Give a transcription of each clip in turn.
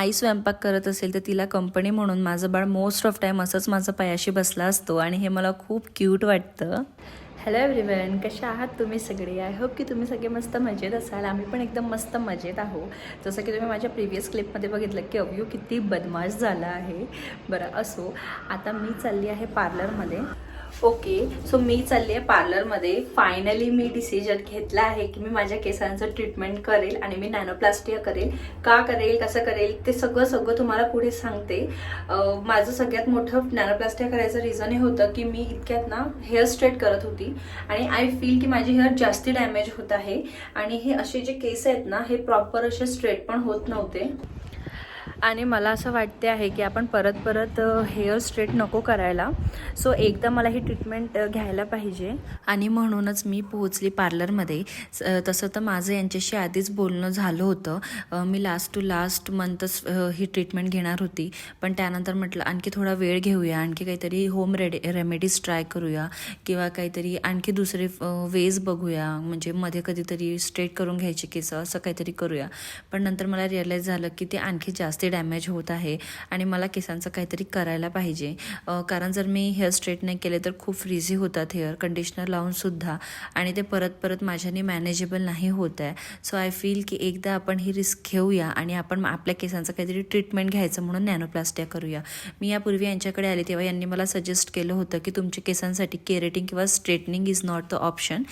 आई स्वयंपाक करत असेल तर तिला कंपनी म्हणून माझं बाळ मोस्ट ऑफ टाईम असंच माझं पायाशी बसला असतो आणि हे मला खूप क्यूट वाटतं. हॅलो एव्हरीवन, कशा आहात तुम्ही सगळे? आय होप की तुम्ही सगळे मस्त मजेत असाल. आम्ही पण एकदम मस्त मजेत आहोत. जसं की तुम्ही माझ्या प्रिव्हियस क्लिपमध्ये बघितलं की अव्यू किती बदमाश झाला आहे. बरं असो, आता मी चालली आहे पार्लरमध्ये. ओके, सो मी चालली आहे पार्लरमध्ये. फायनली मी डिसिजन घेतला आहे की मी माझ्या केसांचं ट्रीटमेंट करेल आणि मी नॅनोप्लास्टिया करेल. का करेल, कसं करेल ते सगळं तुम्हाला पुढे सांगते. माझं सगळ्यात मोठं नॅनोप्लास्टिया करायचं रिझन हे होतं की मी इतक्यात ना हेअर स्ट्रेट करत होती आणि आय फील की माझी हेअर जास्ती डॅमेज होत आहे आणि हे असे जे केस आहेत ना हे प्रॉपर असे स्ट्रेट पण होत नव्हते. आणि मला असं वाटते आहे की आपण परत हेअर स्ट्रेट नको करायला. सो एकदा मला ही ट्रीटमेंट घ्यायला पाहिजे आणि म्हणूनच मी पोहोचली पार्लरमध्ये. तसं तर माझं यांच्याशी आधीच बोलणं झालं होतं. मी लास्ट टू लास्ट मंथच ही ट्रीटमेंट घेणार होती, पण त्यानंतर म्हटलं आणखी थोडा वेळ घेऊया, आणखी काहीतरी होम रेमेडीज ट्राय करूया किंवा काहीतरी आणखी दुसरे वेज बघूया, म्हणजे मध्ये कधीतरी स्ट्रेट करून घ्यायचे केस असं काहीतरी करूया. पण नंतर मला रिअलाईज झालं की ते आणखी जास्त डॅमेज होत आहे आणि मला केसांचं काहीतरी करायला पाहिजे. कारण जर मी हेअर स्ट्रेट नाही केले तर खूप फ्रीझी होतात हेअर, कंडिशनर लावूनसुद्धा, आणि ते परत माझ्याने मॅनेजेबल नाही होत आहे. सो आय फील की एकदा आपण ही रिस्क घेऊया आणि आपण आपल्या केसांचं काहीतरी ट्रीटमेंट घ्यायचं म्हणून नॅनोप्लास्टिया करूया. मी यापूर्वी यांच्याकडे आले तेव्हा यांनी मला सजेस्ट केलं होतं की तुमच्या केसांसाठी केरेटिंग किंवा straightening is not the option.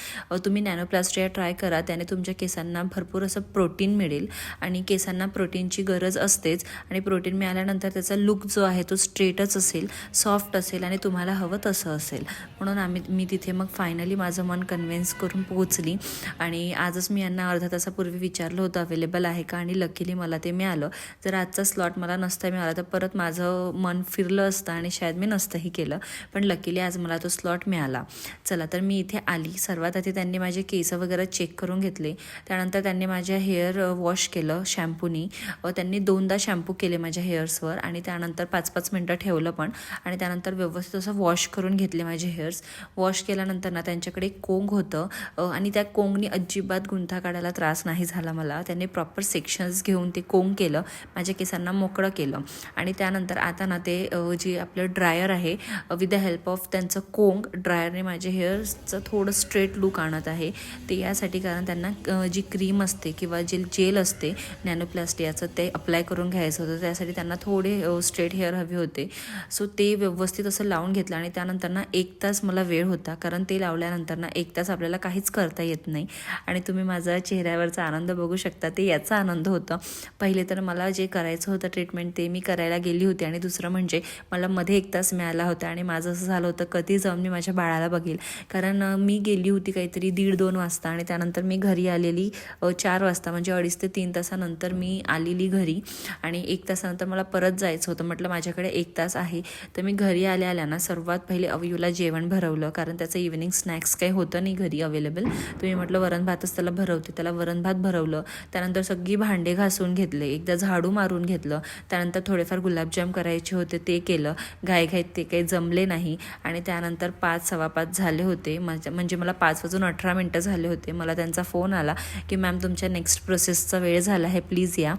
तुम्ही नॅनोप्लास्टिया ट्राय करा, त्याने तुमच्या केसांना भरपूर असं प्रोटीन मिळेल आणि केसांना प्रोटीनची गरज असतेच आणि प्रोटीन मिळाल्यानंतर त्याचा लुक जो आहे तो स्ट्रेटच असेल, सॉफ्ट असेल आणि तुम्हाला हवं तसं असेल. म्हणून मी तिथे मग फायनली माझं मन कन्व्हिन्स करून पोहोचली आणि आजच मी यांना अर्धा तासापूर्वी विचारलं होतं अवेलेबल आहे का, आणि लकीली मला ते मिळालं. जर आजचा स्लॉट मला नसता मिळाला तर परत माझं मन फिरलं असतं आणि शायद मी नसतंही केलं, पण लकीली आज मला तो स्लॉट मिळाला. चला तर मी इथे आली. सर्वात आधी त्यांनी माझे केस वगैरे चेक करून घेतले. त्यानंतर त्यांनी माझ्या हेअर वॉश केलं शॅम्पूनी. त्यांनी 2दा शॅम्पू केले माझ्या हेअर्सवर आणि त्यानंतर 5-5 मिनटं ठेवलं पण, आणि त्यानंतर व्यवस्थित असं वॉश करून घेतले माझे हेअर्स. वॉश केल्यानंतर ना त्यांच्याकडे एक कोंग होतं आणि त्या कोंगनी अजिबात गुंता काढायला त्रास नाही झाला मला. त्यांनी प्रॉपर सेक्शन्स घेऊन ते कोंग केलं, माझ्या केसांना मोकळं केलं आणि त्यानंतर आता ना ते जे आपलं ड्रायर आहे, विथ द हेल्प ऑफ त्यांचं कोंग ड्रायरने माझे हेअर्सचं थोडं स्ट्रेट लुक आणत आहे. ते यासाठी कारण त्यांना जी क्रीम असते किंवा जे जेल असते नॅनोप्लास्टियाचं ते अप्लाय करून घ्यायचं होतं, त्यासाठी त्यांना थोडे स्ट्रेट हेअर हवे होते. सो ते व्यवस्थित असं लावून घेतलं आणि त्यानंतर ना 1 तास मला वेळ होता, कारण ते लावल्यानंतर ना 1 तास आपल्याला काहीच करता येत नाही आणि तुम्ही माझा चेहऱ्यावरचा आनंद बघू शकता, ते याचा आनंद होतं. पहिले तर मला जे करायचं होतं ट्रीटमेंट ते मी करायला गेली होती आणि दुसरं म्हणजे मला मध्ये 1 तास मिळाला होता आणि माझं असं झालं होतं कधी जाऊन मी माझ्या बाळाला बघेल, कारण मी गेली होती काहीतरी 1:30-2 वाजता आणि त्यानंतर मी घरी आलेली 4 वाजता, म्हणजे 2.5 ते 3 तासानंतर मी आलेली घरी आणि 1 तासानंतर मला परत जायचं होतं. म्हटलं माझ्याकडे 1 तास आहे, तर मी घरी आल्या ना सर्वात पहिले अव्यूला जेवण भरवलं, कारण त्याचं इव्हिनिंग स्नॅक्स काही होतं नाही घरी अवेलेबल. तर मी म्हटलं वरण भातच त्याला भरवते, त्याला वरण भात भरवलं. त्यानंतर सगळी भांडे घासून घेतले, एकदा झाडू मारून घेतलं. त्यानंतर थोडेफार गुलाबजाम करायचे होते ते केलं. घाईघाईत ते काही जमले नाही आणि त्यानंतर 5-5:15 झाले होते. म्हणजे मला 5:18 झाले होते. मला त्यांचा फोन आला की मॅम तुमच्या नेक्स्ट प्रोसेसचा वेळ झाला आहे, प्लीज या.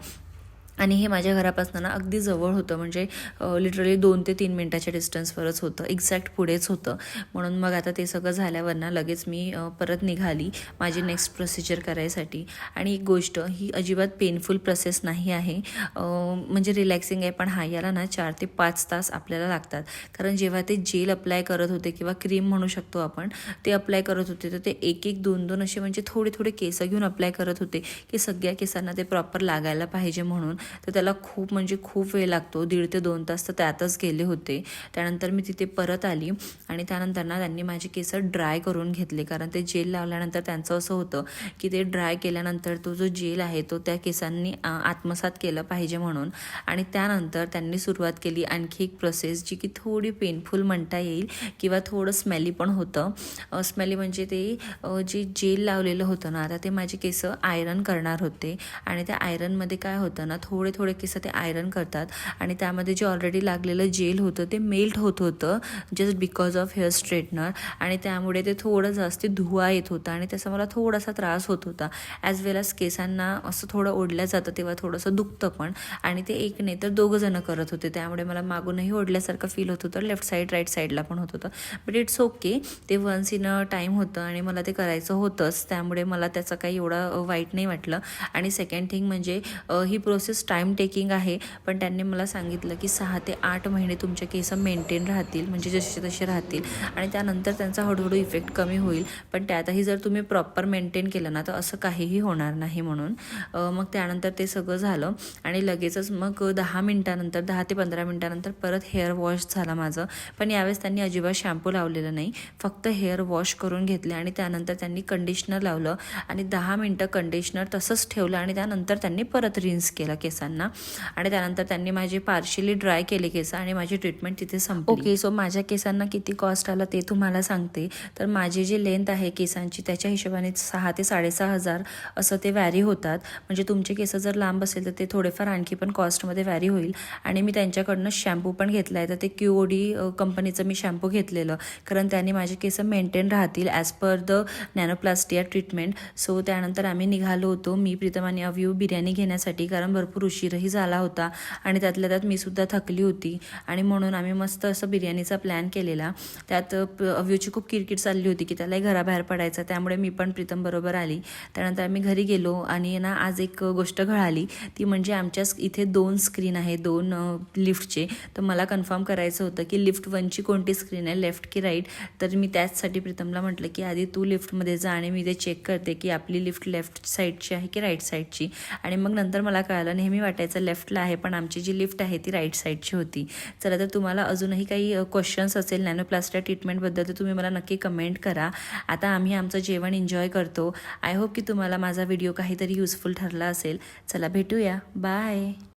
आणि हे माझ्या घरापासून ना अगदी जवळ होतं, म्हणजे लिटरली 2 ते 3 मिनटाच्या डिस्टन्सवरच होतं, एक्झॅक्ट पुढेच होतं. म्हणून मग आता ते सगळं झाल्यावर ना लगेच मी परत निघाली माझी नेक्स्ट प्रोसिजर करायसाठी. आणि एक गोष्ट, ही अजिबात पेनफुल प्रोसेस नाही आहे, म्हणजे रिलॅक्सिंग आहे, पण हा याला ना 4 ते 5 तास आपल्याला लागतात. कारण जेव्हा ते जेल अप्लाय करत होते किंवा क्रीम म्हणू शकतो आपण, ते अप्लाय करत होते तर ते 1-1, 2-2 असे म्हणजे थोडे केस घेऊन अप्लाय करत होते की सगळ्या केसांना ते प्रॉपर लागायला पाहिजे म्हणून. तर त्याला खूप वेळ लागतो, 1.5 ते 2 तास तर त्यातच गेले होते. त्यानंतर मी तिथे परत आली आणि त्यानंतर ना त्यांनी माझे केस ड्राय करून घेतले, कारण ते जेल लावल्यानंतर त्यांचं असं होतं की ते ड्राय केल्यानंतर तो जो जेल आहे तो त्या केसांनी आत्मसात केलं पाहिजे म्हणून. आणि त्यानंतर त्यांनी सुरुवात केली आणखी एक प्रोसेस, जी की थोडी पेनफुल म्हणता येईल किंवा थोडं स्मेली पण होतं. स्मेली म्हणजे ते जे जेल लावलेलं होतं ना, आता ते माझे केस आयरन करणार होते आणि त्या आयरनमध्ये काय होतं ना, थोडे थोडे केस ते आयरन करतात आणि त्यामध्ये जे ऑलरेडी लागलेलं जेल होतं ते मेल्ट होत होतं just because of hair straightener आणि त्यामुळे ते थोडं जास्त धुवा येत होता आणि त्याचा मला थोडासा त्रास होत होता. ॲज वेल ॲज केसांना असं थोडं ओढल्या जातं तेव्हा थोडंसं दुखतं पण आणि ते एक नाही तर दोघं जण करत होते त्यामुळे मला मागूनही ओढल्यासारखं फील होत होतं, लेफ्ट साईड राईट साईडला पण होत होतं. बट इट्स ओके, ते वन्स इन अ टाईम होतं आणि मला ते करायचं होतंच त्यामुळे मला त्याचं काही एवढं वाईट नाही वाटलं. आणि सेकंड थिंग म्हणजे ही प्रोसेस टाईम टेकिंग आहे पण त्यांनी मला सांगितलं की 6 ते 8 महिने तुमचे केस मेंटेन राहतील म्हणजे जसे तसे राहतील आणि त्यानंतर त्यांचा हळूहळू इफेक्ट कमी होईल. पण त्यातही जर तुम्ही प्रॉपर मेंटेन केलं ना तर असं काहीही होणार नाही म्हणून मग त्यानंतर ते सगळं झालं आणि लगेचच मग 10 मिनटानंतर 10 ते 15 मिनटानंतर परत हेअर वॉश झाला माझं. पण यावेळेस त्यांनी अजिबात शॅम्पू लावलेलं नाही, फक्त हेअर वॉश करून घेतले आणि त्यानंतर त्यांनी कंडिशनर लावलं आणि 10 मिनटं कंडिशनर तसंच ठेवलं आणि त्यानंतर त्यांनी परत रिन्स केलं केसांना आणि त्यानंतर त्यांनी माझे पार्शियली ड्राय केले केस आणि माझी ट्रीटमेंट तिथे संपली. ओके, सो माझ्या केसांना किती कॉस्ट आला ते तुम्हाला सांगते. तर माझी जी लेंथ आहे केसांची त्याच्या हिशोबाने 6 ते 6,500 असं ते व्हॅरी होतात. म्हणजे तुमचे केस जर लांब असेल तर ते थोडेफार आणखी पण कॉस्टमध्ये व्हॅरी होईल. आणि मी त्यांच्याकडनं शॅम्पू पण घेतला आहे तर ते QOD कंपनीचं मी शॅम्पू घेतलेलं कारण त्याने माझे केस मेंटेन राहतील as per the nanoplastia treatment. So त्यानंतर आम्ही निघालो होतो मी, प्रीतम आणि अव्यू बिर्याणी घेण्यासाठी कारण भरपूर उशीरही झाला होता आणि त्यातल्या त्यात मी सुद्धा थकली होती आणि म्हणून आम्ही मस्त असं बिर्याणीचा प्लॅन केलेला. त्यात अव्यूची खूप किरकिर चालली होती की त्यालाही घराबाहेर पडायचं त्यामुळे मी पण प्रीतम बरोबर आली. त्यानंतर आम्ही घरी गेलो आणि ना आज एक गोष्ट घडाली ती म्हणजे आमच्या इथे 2 स्क्रीन आहे 2 लिफ्टचे. तर मला कन्फर्म करायचं होतं की लिफ्ट 1ची कोणती स्क्रीन आहे, लेफ्ट की राईट. तर मी त्याचसाठी प्रीतमला म्हटलं की आधी तू लिफ्टमध्ये जा आणि मी ते चेक करते की आपली लिफ्ट लेफ्ट साईडची आहे की राईट साईडची. आणि मग नंतर मला कळालं नेहमी वाटायचं लेफ्टला आहे पण आमची जी लिफ्ट आहे ती राईट साईडची होती. चला, तर तुम्हाला अजूनही काही क्वेश्चन्स असेल नॅनोप्लास्टिया ट्रीटमेंटबद्दल तर तुम्ही मला नक्की कमेंट करा. आता आम्ही आमचं जेवण एन्जॉय करतो. आय होप की तुम्हाला माझा व्हिडिओ काहीतरी युजफुल ठरला असेल. चला भेटूया, बाय.